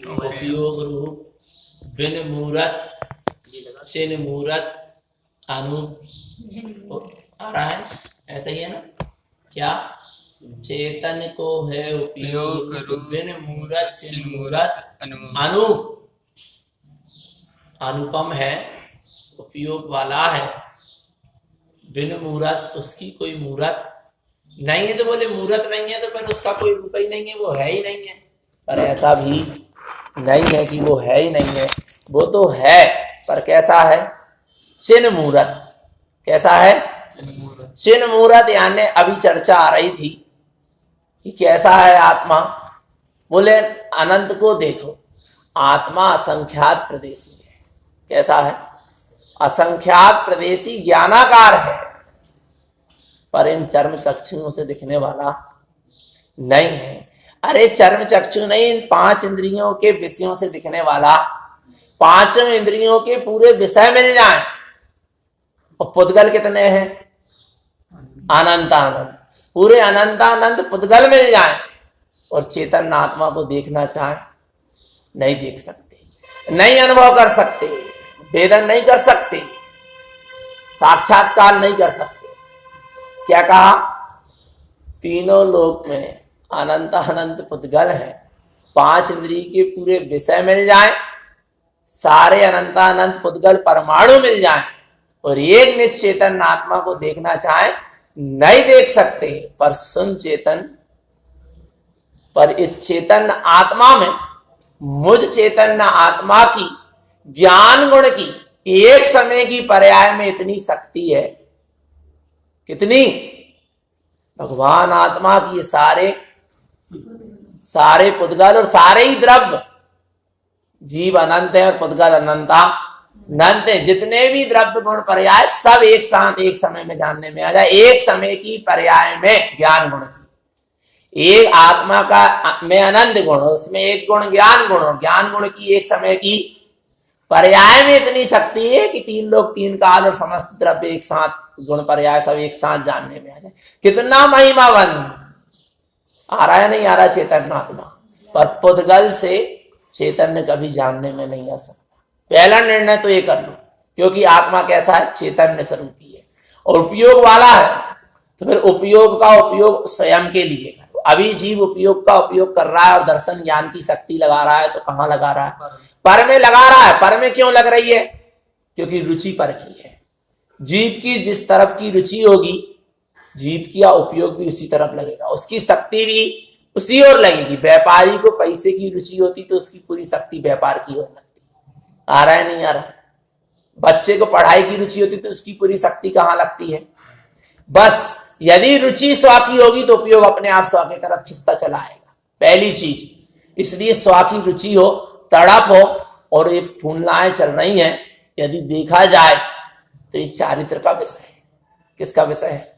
उपयोग रूप बिन मूरत चिन मूरत अनु आ रहा है, ऐसा ही है ना क्या? चेतन को है उपयोग रूप बिन मूरत चिन मूरत अनु अनुपम है, उपयोग वाला है, बिन मूरत उसकी कोई मूरत नहीं है। तो बोले मूरत नहीं है तो फिर उसका कोई रूप ही नहीं है, वो है ही नहीं है। पर ऐसा भी नहीं है कि वो है ही नहीं है, वो तो है, पर कैसा है? चिन्ह मूरत। कैसा है? चिन्ह मूरत। यानी अभी चर्चा आ रही थी कि कैसा है आत्मा। बोले अनंत को देखो, आत्मा असंख्यात प्रदेशी है। कैसा है? असंख्यात प्रदेशी ज्ञानाकार है, पर इन चर्म चक्षुओं से दिखने वाला नहीं है। अरे चर्म चक्षु नहीं, इन 5 इंद्रियों के विषयों से दिखने वाला, 5 इंद्रियों के पूरे विषय मिल जाए। और पुद्गल कितने हैं? अनंत अनंत, पूरे अनंत अनंत पुद्गल मिल जाए और चेतन आत्मा को देखना चाहे, नहीं देख सकते, नहीं अनुभव कर सकते, वेदन नहीं कर सकते, साक्षात्कार नहीं कर सकते। क्या कहा? तीनों लोक में अनंत अनंत पुद्गल है, 5 इंद्रिय के पूरे विषय मिल जाए, सारे अनंत अनंत पुद्गल परमाणु मिल जाए और एक निश्चेतन आत्मा को देखना चाहे, नहीं देख सकते। पर सुन चेतन, पर इस चेतन आत्मा में, मुझ चेतन आत्मा की ज्ञान गुण की एक समय की पर्याय में इतनी शक्ति है। कितनी? भगवान आत्मा की सारे पुद्गल और सारे ही द्रव्य, जीव अनंत है और पुद्गल अनंत है, जितने भी द्रव्य गुण पर्याय सब एक साथ एक समय में जानने में आ जाए। एक समय की पर्याय में ज्ञान गुण की, एक आत्मा का में अनंत गुण, उसमें एक गुण ज्ञान गुण, और ज्ञान गुण की एक समय की पर्याय में इतनी शक्ति है कि 3 लोक 3 काल और समस्त द्रव्य एक साथ, गुण पर्याय सब एक साथ जानने में आ जाए। कितना महिमावन आ रहा है, नहीं आ रहा चेतन आत्मा? पर पुद्गल से चैतन्य कभी जानने में नहीं आ सकता। पहला निर्णय तो ये कर लो, क्योंकि आत्मा कैसा है? चैतन्य स्वरूपी है और उपयोग वाला है। तो फिर उपयोग का उपयोग स्वयं के लिए। अभी जीव उपयोग का उपयोग कर रहा है और दर्शन ज्ञान की शक्ति लगा रहा है, तो कहाँ लगा रहा है? पर में लगा रहा है। पर में क्यों लग रही है? क्योंकि रुचि पर की है। जीव की जिस तरफ की रुचि होगी, जीव का उपयोग भी उसी तरफ लगेगा, उसकी शक्ति भी उसी ओर लगेगी। व्यापारी को पैसे की रुचि होती तो उसकी पूरी शक्ति व्यापार की ओर लगती। आ रहा है, नहीं आ रहा? बच्चे को पढ़ाई की रुचि होती तो उसकी पूरी शक्ति कहाँ लगती है? बस यदि रुचि स्व की होगी तो उपयोग अपने आप स्व की तरफ खिंचता चला आएगा, पहली चीज। इसलिए स्व की रुचि हो, तड़प हो, और ये फूलनाएं चल रही हैं, यदि देखा जाए तो ये चारित्र का विषय है। किसका विषय है?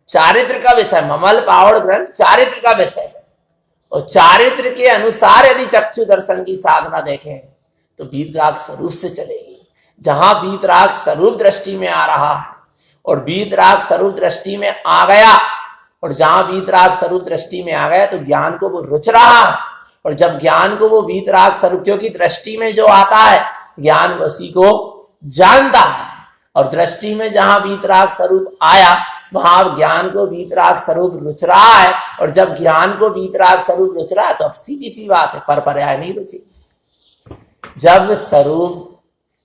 चारित्र का विषय। ममल पावड़ ग्रंथ चारित्र का विषय है। और चारित्र के अनुसार यदि चक्षु दर्शन की साधना देखें तो वीतराग स्वरूप से चलेगी। जहां वीतराग स्वरूप दृष्टि में आ रहा है और वीतराग स्वरूप दृष्टि में आ गया, और जहां वीतराग स्वरूप दृष्टि में आ गया तो ज्ञान को वो रुच रहा है। और जब ज्ञान को वो वीतराग स्वरूप, क्योंकि दृष्टि में जो आता है ज्ञान उसी को जानता है, और दृष्टि में जहां वीतराग स्वरूप आया वहां ज्ञान को वीतराग स्वरूप रुच रहा है। और जब ज्ञान को वीतराग स्वरूप रुच रहा है तो अब सीधी सी बात है, पर पर्याय नहीं रुचि।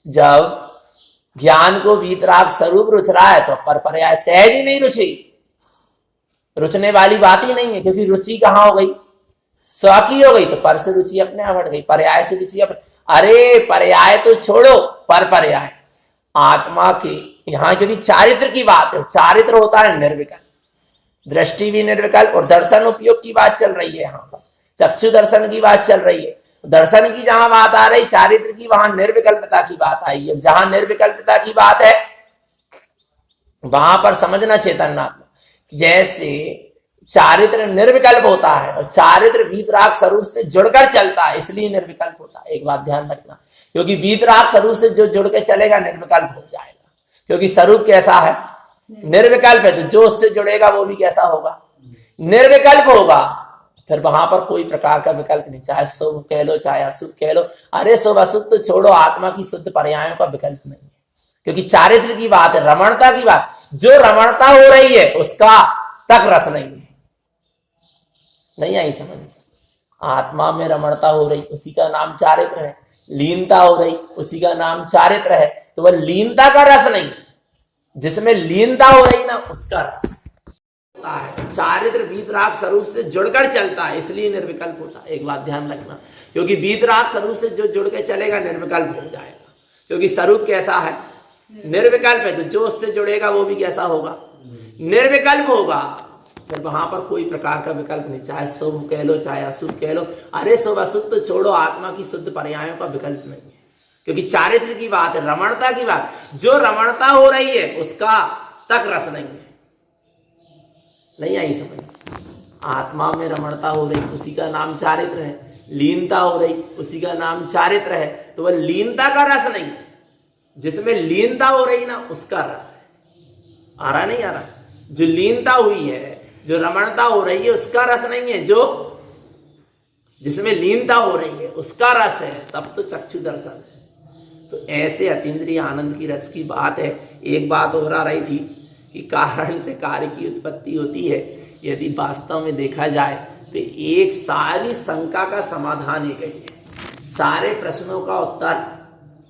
जब ज्ञान को वीतराग स्वरूप रुच रहा है तो पर पर्याय सहज ही नहीं रुचि, रुचने वाली बात ही नहीं है। क्योंकि रुचि कहाँ हो गई? स्व की हो गई, तो पर से रुचि अपने आप हट गई, पर्याय से रुचि अपने। अरे पर्याय तो छोड़ो, पर पर्याय आत्मा के यहाँ, क्योंकि चारित्र की बात है। चारित्र होता है निर्विकल्प, दृष्टि भी निर्विकल्प, और दर्शन उपयोग की बात चल रही है। यहाँ पर चक्षु दर्शन की बात चल रही है। दर्शन की जहां बात आ रही, चारित्र की, वहां निर्विकल्पता की बात आई है। जहां निर्विकल्पता की बात है वहां पर समझना चेतनात्मा, जैसे चारित्र निर्विकल्प होता है और चारित्र वीतराग स्वरूप से जुड़कर चलता है, इसलिए निर्विकल्प होता है। एक बात ध्यान रखना, क्योंकि वीतराग स्वरूप से जो जुड़ के चलेगा निर्विकल्प हो जाएगा। क्योंकि स्वरूप कैसा है? निर्विकल्प है। तो जो उससे जुड़ेगा वो भी कैसा होगा? निर्विकल्प होगा। फिर वहां पर कोई प्रकार का विकल्प नहीं, चाहे शुभ कह लो चाहे अशुभ कह लो। अरे शुभ अशुभ तो छोड़ो, आत्मा की शुद्ध पर्यायों का विकल्प नहीं है, क्योंकि चारित्र की बात है, रमणता की बात। जो रमणता हो रही है उसका तक रस नहीं है। नहीं आई समझ? आत्मा में रमणता हो रही, उसी का नाम चारित्र है। लीनता हो रही, उसी का नाम चारित्र है। तो वह लीनता का रस नहीं, जिसमें लीनता हो रही ना उसका रस होता है। चारित्र वीतराग स्वरूप से जुड़कर चलता है, इसलिए निर्विकल्प होता है। एक बात ध्यान रखना, क्योंकि वीतराग स्वरूप से जो जुड़ के चलेगा निर्विकल्प हो जाएगा, क्योंकि स्वरूप कैसा है? निर्विकल्प है। तो जो उससे जुड़ेगा वो भी कैसा होगा? निर्विकल्प होगा। फिर वहां पर कोई प्रकार का विकल्प नहीं, चाहे शुभ कह लो चाहे अशुभ कह लो। अरे शुभ अशुभ तो छोड़ो, आत्मा की शुद्ध पर्यायों का विकल्प नहीं है, क्योंकि चारित्र की बात है, रमणता की बात। जो रमणता हो रही है उसका तक रस नहीं है। नहीं आई समझ? आत्मा में रमणता हो रही, उसी का नाम चारित्र है। लीनता हो रही, उसी का नाम चारित्र है। तो वह लीनता का रस नहीं है, जिसमें लीनता हो रही ना उसका रस है। आ रहा नहीं आ रहा? जो लीनता हुई है, जो रमणता हो रही है उसका रस नहीं है, जो जिसमें लीनता हो रही है उसका रस है, तब तो चक्षु दर्शन है। तो ऐसे अतीन्द्रिय आनंद की रस की बात है। एक बात हो रही थी कि कारण से कार्य की उत्पत्ति होती है। यदि वास्तव में देखा जाए तो एक सारी शंका का समाधान एक ही है, सारे प्रश्नों का उत्तर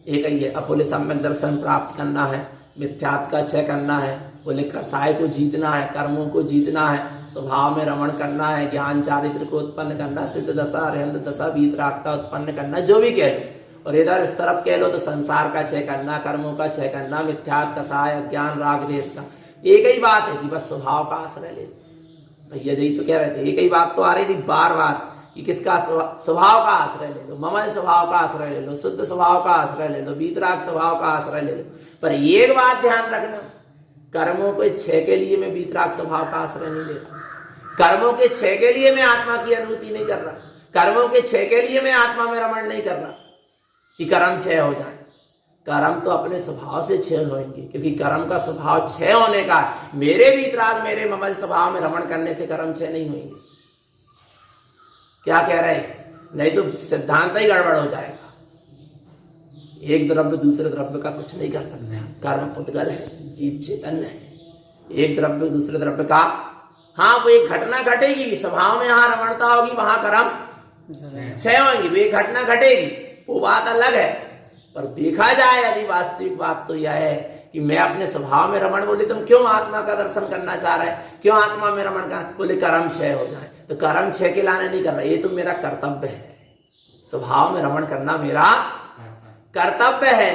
एक ही है। अब बोले सम्यक दर्शन प्राप्त करना है, मिथ्यात्व का क्षय करना है, बोले कसाय को जीतना है, कर्मों को जीतना है, स्वभाव में रमण करना है, ज्ञान चारित्र को उत्पन्न करना, सिद्ध दशा अरहंत दशा वीतरागता उत्पन्न करना, जो भी कह लो। और इधर इस तरफ कह लो तो संसार का क्षय करना, कर्मों का क्षय करना, मिथ्यात्व कसाय अज्ञान राग देश का। एक ही बात है कि बस स्वभाव का आश्रय ले। भैया जी तो कह रहे थे, एक ही बात तो आ रही थी बार बार कि किसका? स्वभाव का आश्रय ले लो, ममल स्वभाव का आश्रय ले लो, शुद्ध स्वभाव का आश्रय ले लो, वीतराग स्वभाव का आश्रय ले लो। पर एक बात ध्यान रखना, कर्मों के क्षय के लिए मैं वीतराग स्वभाव का आश्रय नहीं ले रहा, कर्मों के क्षय के लिए मैं आत्मा की अनुभूति नहीं कर रहा, कर्मों के क्षय के लिए मैं आत्मा में रमण नहीं कर रहा कि कर्म क्षय हो जाए। कर्म तो अपने स्वभाव से क्षय होंगे, क्योंकि कर्म का स्वभाव क्षय होने का। मेरे वीतराग मेरे ममल स्वभाव में रमण करने से कर्म क्षय नहीं होंगे। क्या कह रहे हैं? नहीं तो सिद्धांत ही गड़बड़ हो जाएगा। एक द्रव्य दूसरे द्रव्य का कुछ नहीं कर सकता। कर्म पुद्गल है, जीव चेतन है। एक द्रव्य दूसरे द्रव्य का, हाँ वो एक घटना घटेगी, स्वभाव में यहाँ रमणता होगी, वहां कर्म क्षय होंगे, वो एक घटना घटेगी, वो बात अलग है। पर देखा जाए यदि वास्तविक बात तो यह है कि मैं अपने स्वभाव में रमण, बोले तुम क्यों आत्मा का दर्शन करना चाह रहे हैं, क्यों आत्मा में रमण कर? बोले कर्म क्षय हो जाए। तो कर्म क्षय के लाने नहीं कर रहा, ये तो मेरा कर्तव्य है। स्वभाव में रमण करना मेरा कर्तव्य है।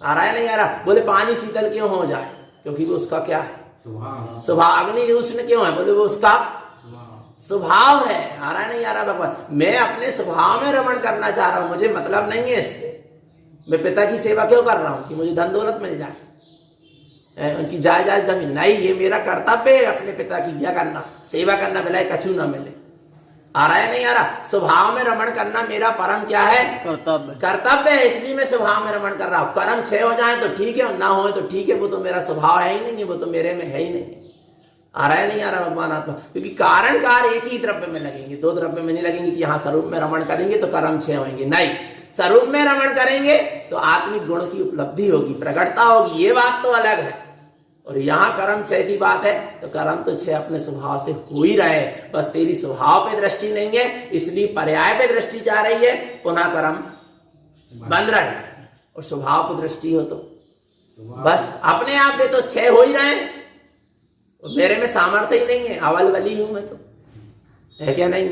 आ रहा है नहीं आ रहा? बोले पानी शीतल क्यों हो जाए? क्योंकि वो उसका क्या है? स्वभाव। अग्नि उष्ण क्यों है? बोले वो उसका स्वभाव है। आ रहा है नहीं आ रहा भगवान? मैं अपने स्वभाव में रमण करना चाह रहा हूं, मुझे मतलब नहीं है इससे। मैं पिता की सेवा क्यों कर रहा हूं? कि मुझे धन दौलत मिल जाए, उनकी जायदाद जमीन नहीं, ये मेरा कर्तव्य है अपने पिता की क्या करना, सेवा करना, मिले कछू ना मिले। आ रहा है नहीं आ रहा? स्वभाव में रमण करना मेरा परम क्या है? कर्तव्य है, इसलिए मैं स्वभाव में रमण कर रहा हूं। कर्म क्षय हो जाए तो ठीक है, और ना हो तो ठीक है, वो तो मेरा स्वभाव है ही नहीं है, वो तो मेरे में है ही नहीं। आ रहा है नहीं आ रहा भगवान आत्मा? क्योंकि कारण कार्य एक ही द्रव्य में लगेंगे, दो द्रव्य में नहीं लगेंगे कि यहाँ स्वरूप में रमण करेंगे तो कर्म क्षय होंगे। नहीं, स्वरूप में रमण करेंगे तो आत्मिक गुण की उपलब्धि होगी, प्रकटता होगी, ये बात तो अलग है। और यहाँ कर्म क्षय की बात है तो कर्म तो क्षय अपने स्वभाव से हो ही रहे, बस तेरी स्वभाव पे दृष्टि नहीं है, इसलिए पर्याय पे दृष्टि जा रही है, पुनः कर्म बंद रहे। और स्वभाव पे दृष्टि हो तो बस अपने आप में तो क्षय हो ही रहे। मेरे में सामर्थ्य ही नहीं है, अवल बली हूं मैं तो, है क्या नहीं?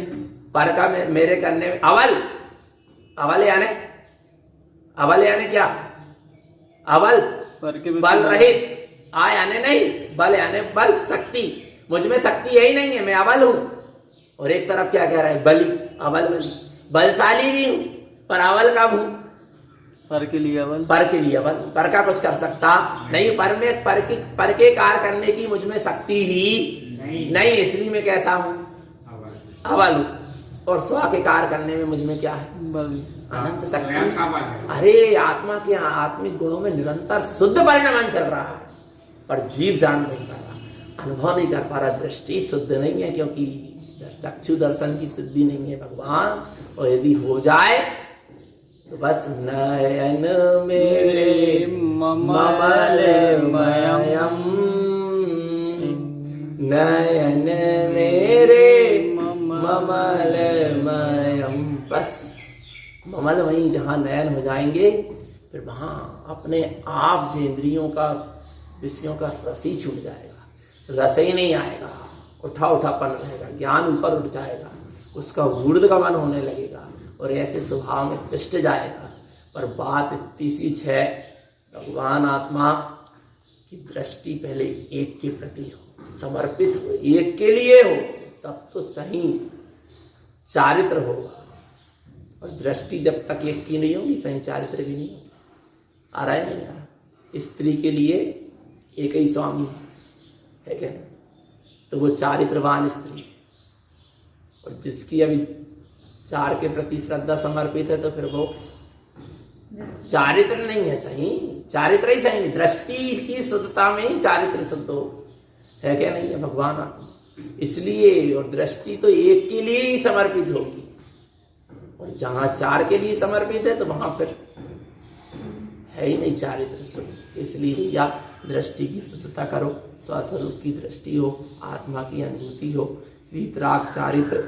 पर का मेरे करने में अवल, अवल यानी क्या? अवल बल रहित, आ यानी नहीं, बल यानी बल, शक्ति। मुझ में शक्ति यही नहीं है, मैं अवल हूं। और एक तरफ क्या कह रहा है? बली, अवल बली, बलशाली भी हूं पर अवल कब हूं? पर के लिए अवल, पर के लिए अवल, पर का कुछ कर सकता नहीं। पर में पर के कार्य करने की मुझ में शक्ति ही नहीं, इसलिए मैं कैसा हूं? अवल हूं। और स्व के कार्य करने में मुझ में क्या है? अनंत शक्ति। अरे आत्मा के आत्मिक गुणों में निरंतर शुद्ध परिणमन चल रहा है, पर जीव जान नहीं पा रहा, अनुभव नहीं कर पा रहा, दृष्टि शुद्ध नहीं है, क्योंकि चक्षु दर्शन की सिद्धि नहीं है भगवान, और यदि हो जाए तो बस नयन मेरे ममलमयम, नयन मेरे ममलमयम, बस ममलमयी जहाँ नयन हो जाएंगे फिर वहाँ अपने आप जो इंद्रियों का विषयों का रस ही छूट जाएगा, रस ही नहीं आएगा, उठापन रहेगा, ज्ञान ऊपर उठ जाएगा, उसका ऊर्ध्वगमन होने लगेगा और ऐसे स्वभाव में तिष्ठ जाएगा। पर बात इतनी सी है, भगवान आत्मा की दृष्टि पहले एक के प्रति हो, समर्पित हो, एक के लिए हो, तब तो सही चारित्र होगा। और दृष्टि जब तक एक की नहीं होगी सही चारित्र भी नहीं होगा। आ रहा है नहीं आ रहा? स्त्री के लिए एक ही स्वामी है क्या, तो वो चारित्रवान स्त्री। और जिसकी अभी चार के प्रति श्रद्धा समर्पित है तो फिर वो चारित्र नहीं है सही, चारित्र ही सही नहीं, दृष्टि की शुद्धता में ही चारित्र शुद्ध हो, है क्या नहीं है भगवान आत्मा। इसलिए और दृष्टि तो एक के लिए ही समर्पित होगी, और जहां चार के लिए समर्पित है तो वहां फिर है ही नहीं चारित्र शुद्ध। इसलिए भैया दृष्टि की शुद्धता करो, स्वस्वरूप की दृष्टि हो, आत्मा की अनुभूति हो, वीतराग चारित्र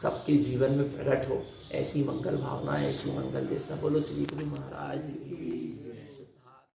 सबके जीवन में प्रकट हो। ऐसी मंगल भावना, ऐसी मंगल देशना। बोलो श्री गुरु महाराज की।